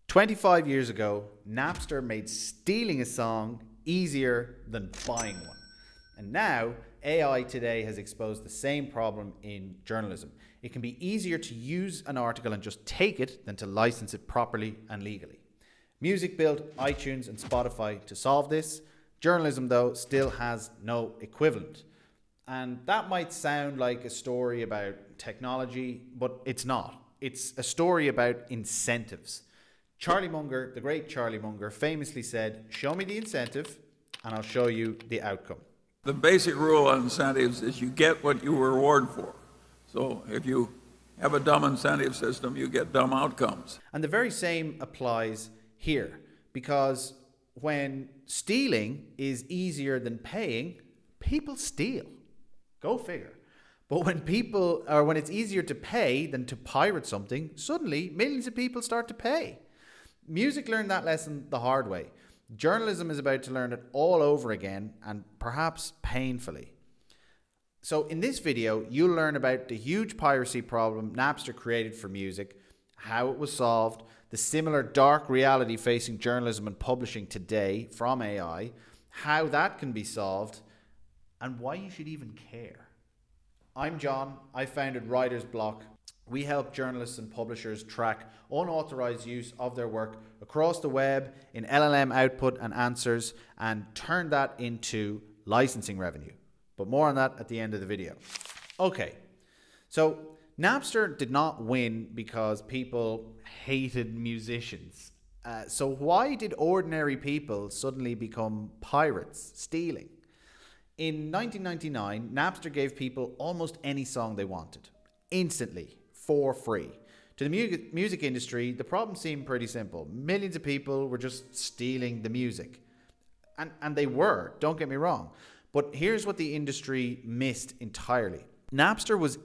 25 years ago, Napster made stealing a song easier than buying one. And now, AI today has exposed the same problem in journalism. It can be easier to use an article and just take it than to license it properly and legally. Music built iTunes and Spotify to solve this. Journalism, though, still has no equivalent. And that might sound like a story about technology, but it's not. It's a story about incentives. Charlie Munger, the great Charlie Munger, famously said, "Show me the incentive and I'll show you the outcome." The basic rule on incentives is you get what you reward for. So if you have a dumb incentive system, you get dumb outcomes. And the very same applies here, because when stealing is easier than paying, people steal. Go figure. But when it's easier to pay than to pirate something, suddenly millions of people start to pay. Music learned that lesson the hard way. Journalism is about to learn it all over again, and perhaps painfully. So in this video, you'll learn about the huge piracy problem Napster created for music, how it was solved, the similar dark reality facing journalism and publishing today from AI, how that can be solved, and why you should even care. I'm John. I founded Writers Bloc. We help journalists and publishers track unauthorized use of their work across the web in LLM output and answers and turn that into licensing revenue. But more on that at the end of the video. Okay, so Napster did not win because people hated musicians. So why did ordinary people suddenly become pirates, stealing? In 1999, Napster gave people almost any song they wanted, instantly, for free. To the music industry, the problem seemed pretty simple. Millions of people were just stealing the music. And they were, don't get me wrong. But here's what the industry missed entirely. Napster was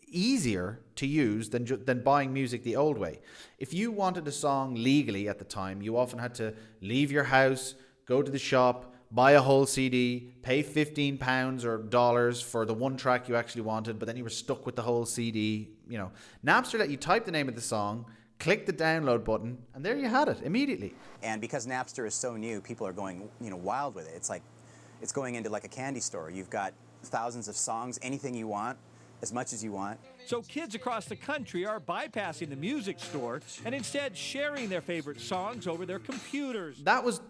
easier to use than buying music the old way. If you wanted a song legally at the time, you often had to leave your house, go to the shop, buy a whole CD, pay £15 or dollars for the one track you actually wanted, but then you were stuck with the whole CD. You know, Napster let you type the name of the song, click the download button, and there you had it immediately. And because Napster is so new, people are going, wild with it. It's like it's going into like a candy store. You've got thousands of songs, anything you want, as much as you want. So kids across the country are bypassing the music store and instead sharing their favorite songs over their computers. That was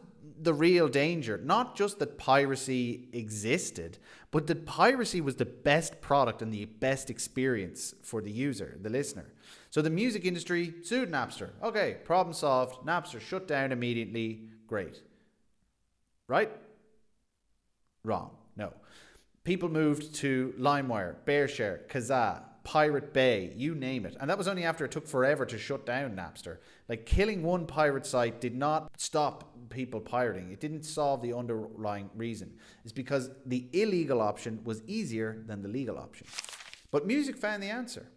the real danger. Not just that piracy existed, but that piracy was the best product and the best experience for the user, the listener. So the music industry sued Napster. Okay, problem solved. Napster shut down immediately. Great. Right? Wrong. No. People moved to LimeWire, BearShare, Kazaa, Pirate Bay, you name it. And that was only after it took forever to shut down Napster. Like, killing one pirate site did not stop people pirating. It didn't solve the underlying reason. It's because the illegal option was easier than the legal option. But music found the answer.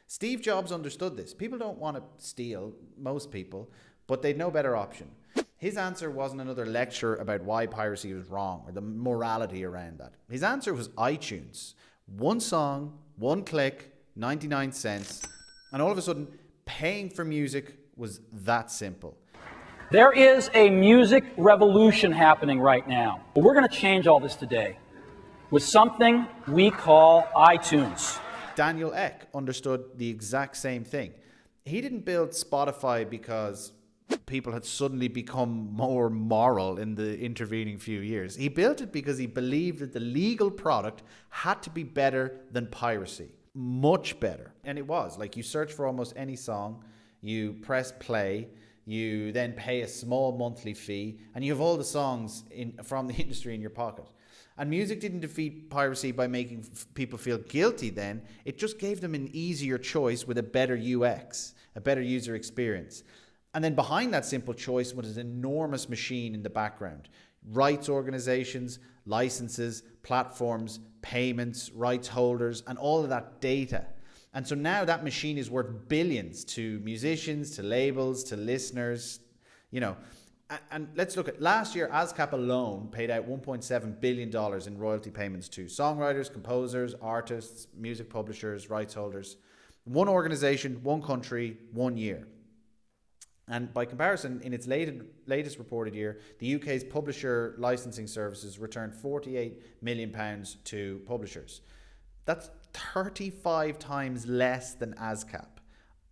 Steve Jobs understood this. People don't want to steal, most people, but they'd no better option. His answer wasn't another lecture about why piracy was wrong or the morality around that. His answer was iTunes. One song, one click, 99 cents, and all of a sudden, paying for music was that simple. There is a music revolution happening right now. But we're going to change all this today with something we call iTunes. Daniel Ek understood the exact same thing. He didn't build Spotify because people had suddenly become more moral in the intervening few years. He built it because he believed that the legal product had to be better than piracy. Much better. And it was. Like, you search for almost any song, you press play, you then pay a small monthly fee, and you have all the songs from the industry in your pocket. And music didn't defeat piracy by making people feel guilty then. It just gave them an easier choice with a better UX, a better user experience. And then behind that simple choice was an enormous machine in the background. Rights organizations, licenses, platforms, payments, rights holders, and all of that data. And so now that machine is worth billions to musicians, to labels, to listeners, And let's look at last year, ASCAP alone paid out $1.7 billion in royalty payments to songwriters, composers, artists, music publishers, rights holders. One organization, one country, 1 year. And by comparison, in its latest reported year, the UK's publisher licensing services returned £48 million to publishers. That's 35 times less than ASCAP.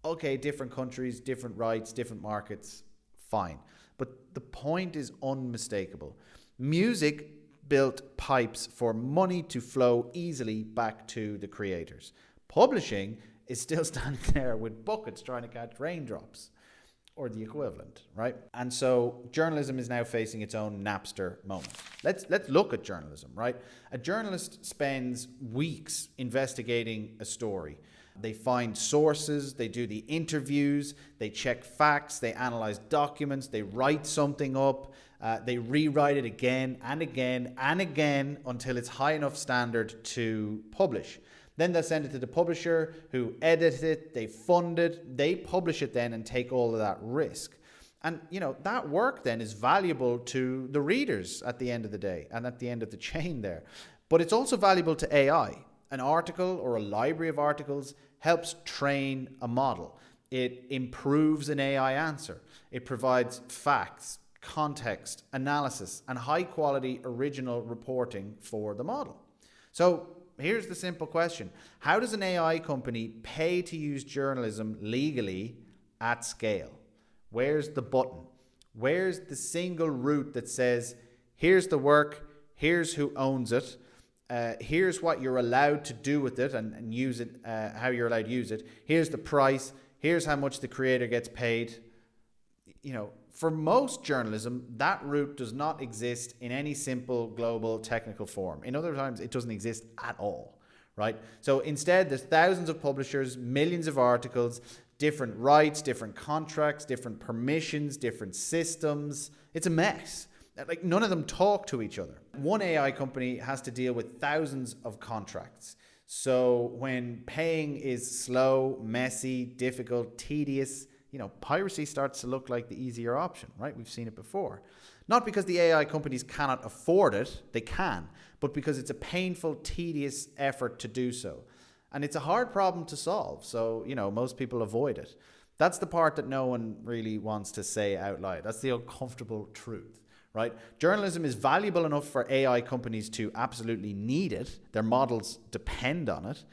Okay, different countries, different rights, different markets, fine. But the point is unmistakable. Music built pipes for money to flow easily back to the creators. Publishing is still standing there with buckets trying to catch raindrops, or the equivalent, right? And so journalism is now facing its own Napster moment. Let's look at journalism, right? A journalist spends weeks investigating a story. They find sources, they do the interviews, they check facts, they analyze documents, they write something up, they rewrite it again and again and again until it's high enough standard to publish. Then they'll send it to the publisher who edits it, they fund it, they publish it then and take all of that risk. And, that work then is valuable to the readers at the end of the day and at the end of the chain there. But it's also valuable to AI. An article or a library of articles helps train a model. It improves an AI answer. It provides facts, context, analysis, and high-quality original reporting for the model. So here's the simple question. How does an AI company pay to use journalism legally at scale? Where's the button? Where's the single route that says, here's the work, here's who owns it, here's what you're allowed to do with it and use it, how you're allowed to use it, here's the price, here's how much the creator gets paid. For most journalism, that route does not exist in any simple global technical form. In other times, it doesn't exist at all, right? So instead, there's thousands of publishers, millions of articles, different rights, different contracts, different permissions, different systems. It's a mess. Like, none of them talk to each other. One AI company has to deal with thousands of contracts. So when paying is slow, messy, difficult, tedious, piracy starts to look like the easier option, right? We've seen it before. Not because the AI companies cannot afford it, they can, but because it's a painful, tedious effort to do so. And it's a hard problem to solve, so, most people avoid it. That's the part that no one really wants to say out loud. That's the uncomfortable truth, right? Journalism is valuable enough for AI companies to absolutely need it. Their models depend on it.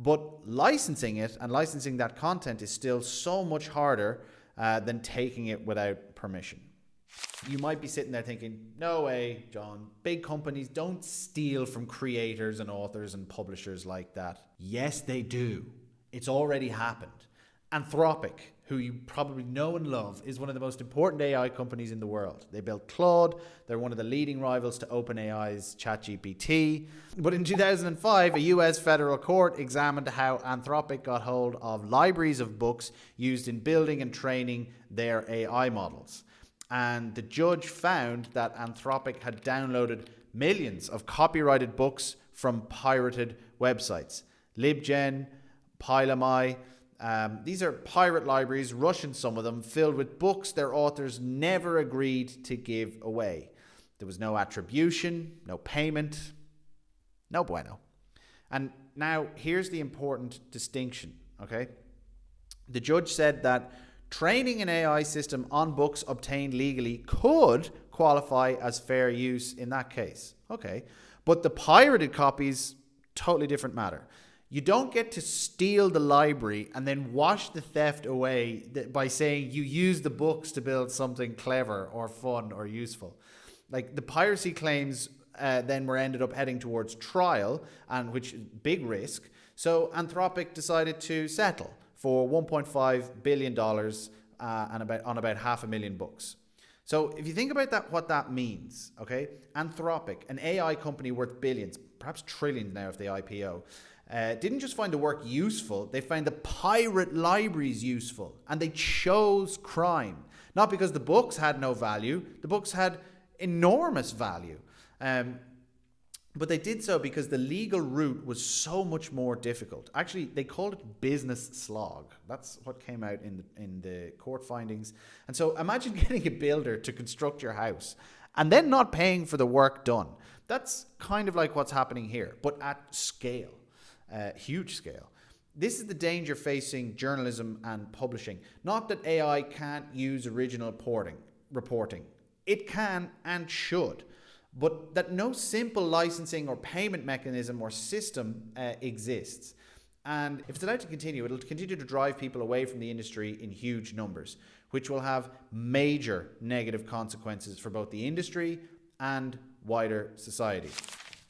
But licensing it and licensing that content is still so much harder than taking it without permission. You might be sitting there thinking, no way, John, big companies don't steal from creators and authors and publishers like that. Yes, they do. It's already happened. Anthropic, who you probably know and love, is one of the most important AI companies in the world. They built Claude. They're one of the leading rivals to OpenAI's ChatGPT. But in 2005, a US federal court examined how Anthropic got hold of libraries of books used in building and training their AI models. And the judge found that Anthropic had downloaded millions of copyrighted books from pirated websites. LibGen, Pylami. These are pirate libraries, Russian some of them, filled with books their authors never agreed to give away. There was no attribution, no payment, no bueno. And now here's the important distinction, okay? The judge said that training an AI system on books obtained legally could qualify as fair use in that case. Okay, but the pirated copies, totally different matter. You don't get to steal the library and then wash the theft away by saying you used the books to build something clever or fun or useful. Like, the piracy claims then were ended up heading towards trial, and which is big risk. So Anthropic decided to settle for $1.5 billion on about 500,000 books. So if you think about that, what that means, okay? Anthropic, an AI company worth billions, perhaps trillions now if they IPO, didn't just find the work useful, they found the pirate libraries useful, and they chose crime. Not because the books had no value, the books had enormous value. But they did so because the legal route was so much more difficult. Actually, they called it business slog. That's what came out in the court findings. And so imagine getting a builder to construct your house and then not paying for the work done. That's kind of like what's happening here, but at scale, huge scale. This is the danger facing journalism and publishing. Not that AI can't use original reporting. It can and should. But that no simple licensing or payment mechanism or system exists. And if it's allowed to continue, it'll continue to drive people away from the industry in huge numbers, which will have major negative consequences for both the industry and wider society.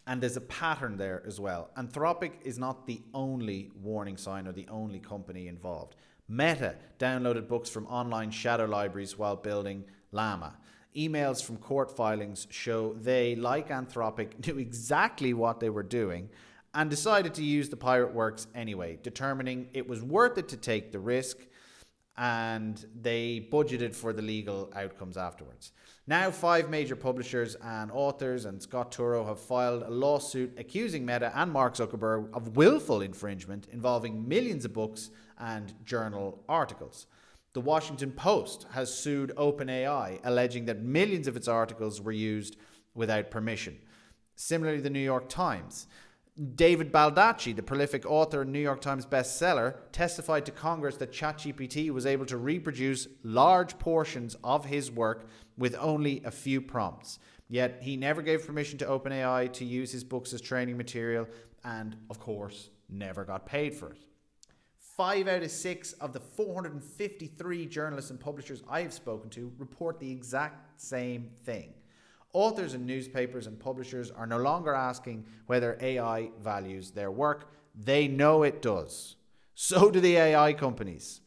And there's a pattern there as well. Anthropic is not the only warning sign or the only company involved. Meta downloaded books from online shadow libraries while building Llama. Emails from court filings show they, like Anthropic, knew exactly what they were doing and decided to use the pirate works anyway, determining it was worth it to take the risk, and they budgeted for the legal outcomes afterwards. Now 5 major publishers and authors and Scott Turow have filed a lawsuit accusing Meta and Mark Zuckerberg of willful infringement involving millions of books and journal articles. The Washington Post has sued OpenAI, alleging that millions of its articles were used without permission. Similarly, the New York Times. David Baldacci, the prolific author and New York Times bestseller, testified to Congress that ChatGPT was able to reproduce large portions of his work with only a few prompts. Yet he never gave permission to OpenAI to use his books as training material and, of course, never got paid for it. 5 out of 6 of the 453 journalists and publishers I have spoken to report the exact same thing. Authors and newspapers and publishers are no longer asking whether AI values their work. They know it does. So do the AI companies.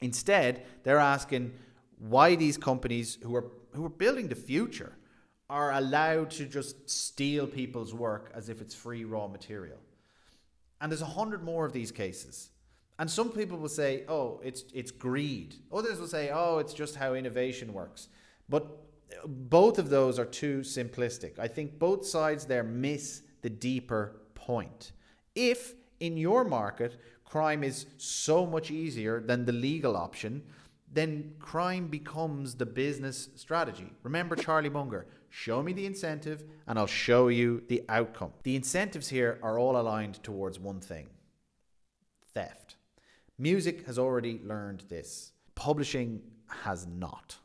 Instead, they're asking why these companies who are building the future are allowed to just steal people's work as if it's free raw material. And there's 100 more of these cases. And some people will say, oh, it's greed. Others will say, oh, it's just how innovation works. But both of those are too simplistic. I think both sides there miss the deeper point. If in your market crime is so much easier than the legal option, then crime becomes the business strategy. Remember Charlie Munger, show me the incentive and I'll show you the outcome. The incentives here are all aligned towards one thing: theft. Music has already learned this. Publishing has not.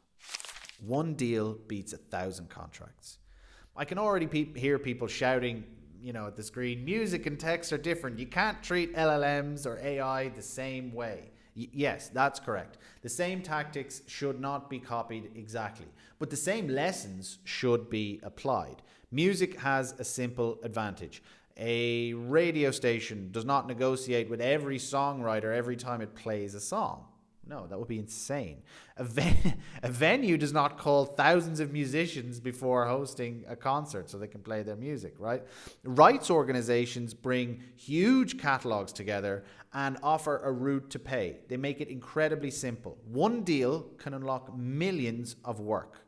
One deal beats 1,000 contracts. I can already hear people shouting, at the screen, music and text are different. You can't treat LLMs or AI the same way. Yes, that's correct. The same tactics should not be copied exactly, but the same lessons should be applied. Music has a simple advantage. A radio station does not negotiate with every songwriter every time it plays a song. No, that would be insane. A venue does not call thousands of musicians before hosting a concert so they can play their music, right? Rights organizations bring huge catalogs together and offer a route to pay. They make it incredibly simple. One deal can unlock millions of work.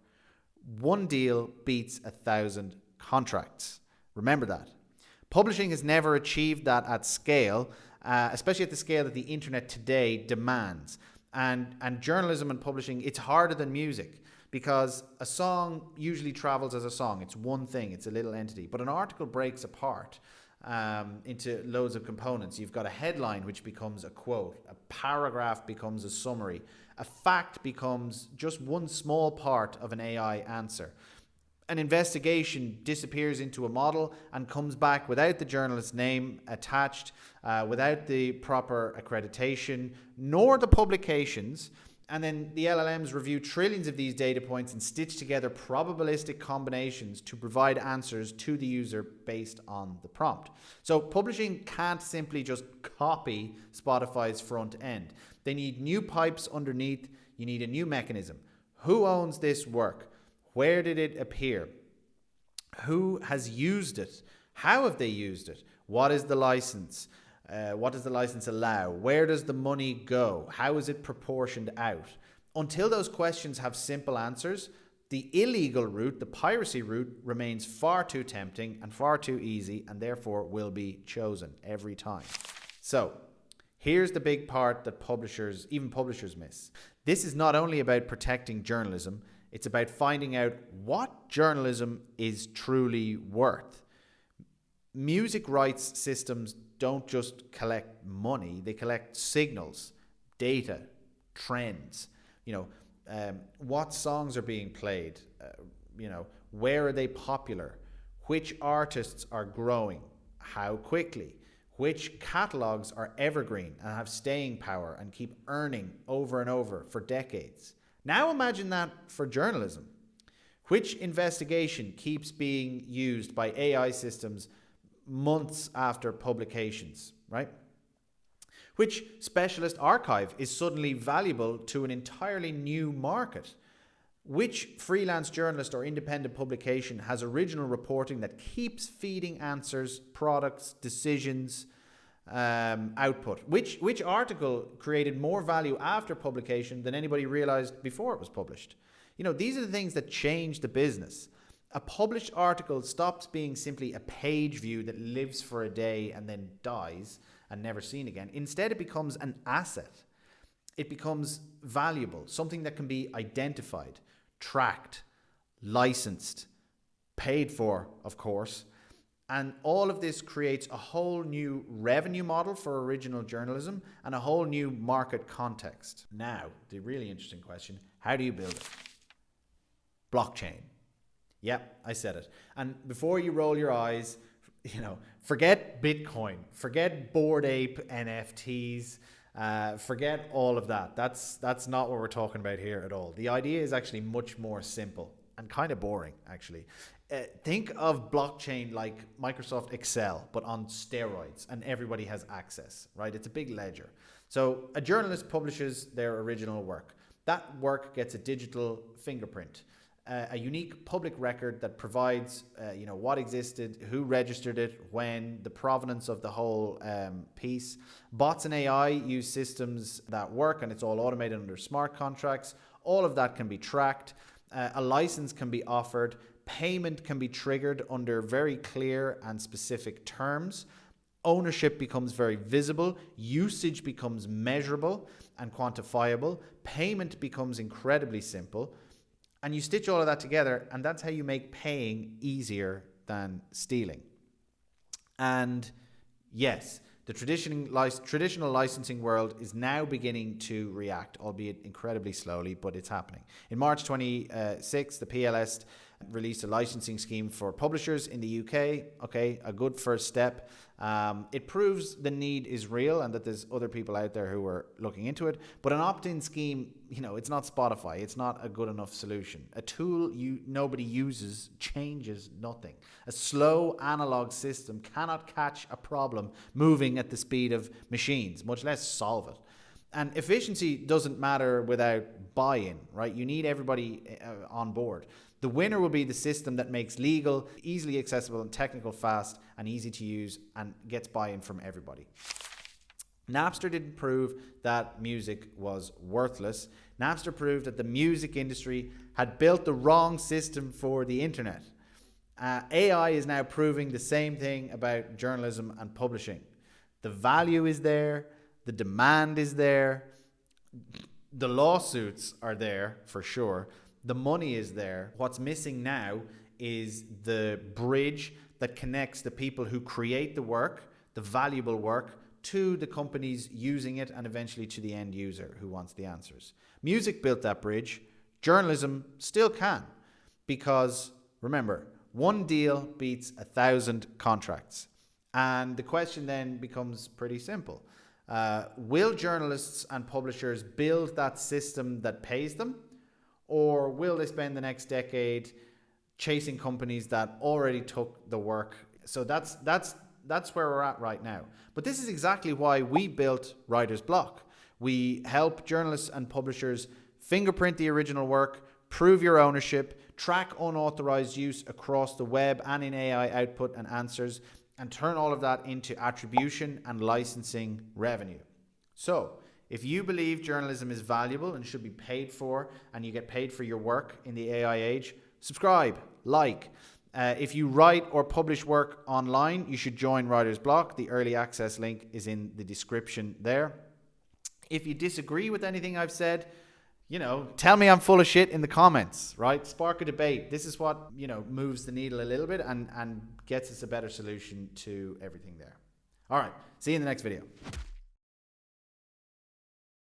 One deal beats 1,000 contracts. Remember that. Publishing has never achieved that at scale, especially at the scale that the internet today demands. And journalism and publishing, it's harder than music because a song usually travels as a song. It's one thing, it's a little entity. But an article breaks apart into loads of components. You've got a headline which becomes a quote, a paragraph becomes a summary, a fact becomes just one small part of an AI answer. An investigation disappears into a model and comes back without the journalist's name attached, without the proper accreditation, nor the publications. And then the LLMs review trillions of these data points and stitch together probabilistic combinations to provide answers to the user based on the prompt. So publishing can't simply just copy Spotify's front end. They need new pipes underneath. You need a new mechanism. Who owns this work? Where did it appear? Who has used it? How have they used it? What is the license? What does the license allow? Where does the money go? How is it proportioned out? Until those questions have simple answers, the illegal route, the piracy route, remains far too tempting and far too easy, and therefore will be chosen every time. So, here's the big part that even publishers miss. This is not only about protecting journalism, it's about finding out what journalism is truly worth. Music rights systems don't just collect money, they collect signals, data, trends, what songs are being played, where are they popular, which artists are growing, how quickly, which catalogs are evergreen and have staying power and keep earning over and over for decades. Now imagine that for journalism. Which investigation keeps being used by AI systems months after publications, right? Which specialist archive is suddenly valuable to an entirely new market? Which freelance journalist or independent publication has original reporting that keeps feeding answers, products, decisions, output? Which article created more value after publication than anybody realized before it was published? These are the things that change the business. A published article stops being simply a page view that lives for a day and then dies and never seen again. Instead, it becomes an asset. It becomes valuable, something that can be identified, tracked, licensed, paid for, of course. And all of this creates a whole new revenue model for original journalism and a whole new market context. Now, the really interesting question, how do you build it? Blockchain. Yep, I said it. And before you roll your eyes, forget Bitcoin, forget Bored Ape NFTs, forget all of that. That's not what we're talking about here at all. The idea is actually much more simple and kind of boring, actually. Think of blockchain like Microsoft Excel, but on steroids, and everybody has access, right? It's a big ledger. So a journalist publishes their original work. That work gets a digital fingerprint, a unique public record that provides, what existed, who registered it, when, the provenance of the whole piece. Bots and AI use systems that work, and it's all automated under smart contracts. All of that can be tracked. A license can be offered. Payment can be triggered under very clear and specific terms. Ownership becomes very visible. Usage becomes measurable and quantifiable. Payment becomes incredibly simple. And you stitch all of that together, and that's how you make paying easier than stealing. And yes, the traditional licensing world is now beginning to react, albeit incredibly slowly, but it's happening. In March 26, the PLS released a licensing scheme for publishers in the UK. Okay, a good first step. It proves the need is real and that there's other people out there who are looking into it. But an opt-in scheme, it's not Spotify. It's not a good enough solution. A tool nobody uses changes nothing. A slow analog system cannot catch a problem moving at the speed of machines, much less solve it. And efficiency doesn't matter without buy-in, right? You need everybody on board. The winner will be the system that makes legal, easily accessible and technical fast and easy to use and gets buy-in from everybody. Napster didn't prove that music was worthless. Napster proved that the music industry had built the wrong system for the internet. AI is now proving the same thing about journalism and publishing. The value is there. The demand is there. The lawsuits are there for sure. The money is there. What's missing now is the bridge that connects the people who create the work, the valuable work, to the companies using it and eventually to the end user who wants the answers. Music built that bridge. Journalism still can, because remember, one deal beats 1,000 contracts. And the question then becomes pretty simple. Will journalists and publishers build that system that pays them? Or will they spend the next decade chasing companies that already took the work? So that's where we're at right now. But this is exactly why we built Writers Bloc. We help journalists and publishers fingerprint the original work, prove your ownership, track unauthorized use across the web and in AI output and answers, and turn all of that into attribution and licensing revenue. So, if you believe journalism is valuable and should be paid for, and you get paid for your work in the AI age, subscribe, like. If you write or publish work online, you should join Writers Bloc. The early access link is in the description there. If you disagree with anything I've said, tell me I'm full of shit in the comments, right? Spark a debate. This is what, moves the needle a little bit and gets us a better solution to everything there. All right, see you in the next video.